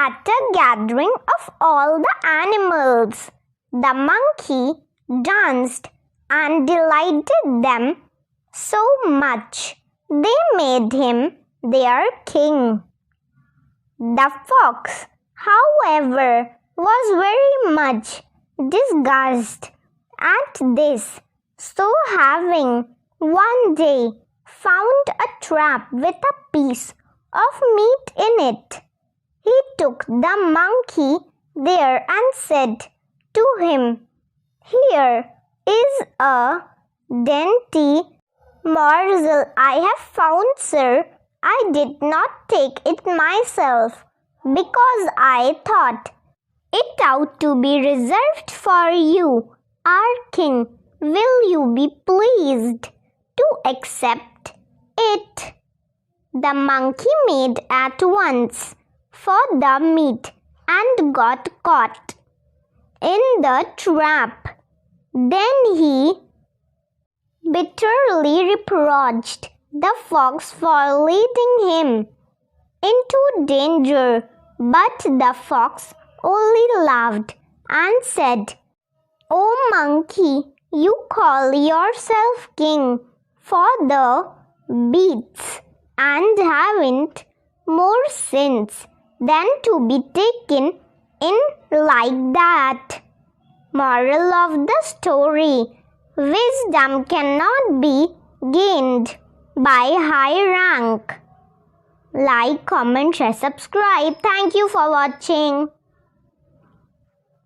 at a gathering of all the animals. The monkey danced and delighted them so much they made him their king. The fox, however, was very much disgusted at this, so having one day found a trap with a piece of meat in it, he took the monkey there and said to him, "Here is a dainty morsel I have found, sir. I did not take it myself because I thought it ought to be reserved for you, our king. Will you be pleased to accept it?" The monkey made at once for the meat and got caught in the trap. Then he bitterly reproached the fox for leading him into danger, but the fox only laughed and said, "O monkey, you call yourself king for the beasts and haven't more sense than to be taken in like that." Moral of the story: wisdom cannot be gained by high rank. Like, comment, share, subscribe. Thank you for watching.